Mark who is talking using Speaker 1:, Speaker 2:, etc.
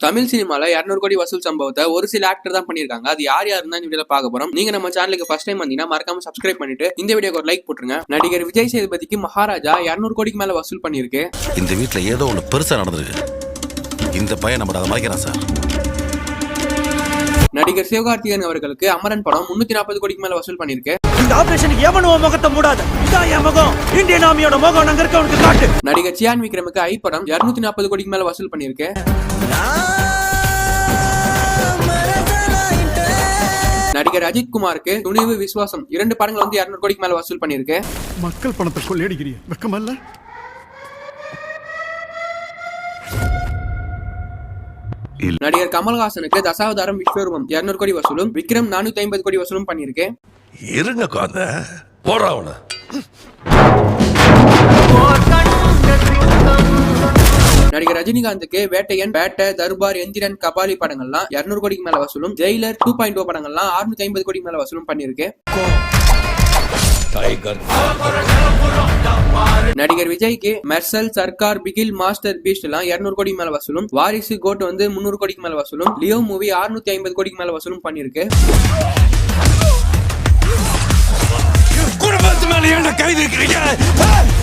Speaker 1: தமிழ் சினிமால 200 கோடி வசூல் சம்பவத்தை ஒரு சில ஆக்டர் தான் பண்ணிருக்காங்க. அது யார் யாருன்னு இந்த வீடியோல பார்க்க போறோம். நீங்க நம்ம சேனலுக்கு ஃபர்ஸ்ட் டைம் வந்தீங்கன்னா மறக்காம சப்ஸ்கிரைப் பண்ணிட்டு இந்த வீடியோக்கு ஒரு லைக் போட்டுருங்க. நடிகர் விஜய் சேதுபதிக்கு மகாராஜா 200 கோடிக்கு மேல வசூல் பண்ணிருக்கு.
Speaker 2: இந்த வீட்ல ஏதோ ஒண்ணு பெருசா நடந்திருக்கு. இந்த பையன் நம்ம அதை மறைக்கிறான் சார்.
Speaker 1: நடிகர் சிவகார்த்திகேயன் அவர்களுக்கு அமரன் படம் 340 கோடிக்கு மேல வசூல் பண்ணிருக்கு.
Speaker 3: இந்த ஆபரேஷனுக்கு எவனோ முகத்தை மூடாத. இதான் என் முகம். இந்தியன் ஆர்மியோட முகம் அங்க இருக்கவனுக்கு காட்டு.
Speaker 1: நடிகர் சியான் விக்ரமுக்கு ஐ படம் 240 கோடிக்கு மேல வசூல் பண்ணிருக்கு. நடிகர் அஜித் குமாருக்கு துணிவு விசுவாசம் 2 படங்கள் 200 கோடிக்கு மேல வசூல் பண்ணிருக்கு.
Speaker 4: மக்கள் பணத்தை கொள்ளையடிக்கிறீங்க, வெக்கமல்ல?
Speaker 1: நடிகர் கமல்ஹாசனுக்கு தசாவதாரம் விஸ்வரூபம் 200 கோடி வசூலும், விக்ரம் 450 கோடி வசூலும் பண்ணிருக்கு.
Speaker 2: இருங்க குழந்தை, போடுறவன.
Speaker 1: நடிகர் ரஜினிகாந்துக்கு வேட்டையன், வேட்டை, தர்பார், எந்திரன், கபாலி படங்கள்லாம் 200 கோடிக்கு மேல வசூலும், ஜெயிலர் 2.0 படங்கள்லாம் 650 கோடிக்கு மேல வசூலும் பண்ணிருக்கு. நடிகர் விஜய்க்கு மெர்சல், சர்க்கார், பிகில், மாஸ்டர் பீஸ்ட் எல்லாம் 200 கோடிக்கு மேல வசூலும், வாரிசு, கோட் 300 கோடிக்கு மேல வசூலும், லியோ மூவி 650 கோடிக்கு மேல வசூலும் பண்ணிருக்கு.
Speaker 2: குடும்பத்து மேல என்ன கைது இருக்கிறீங்க?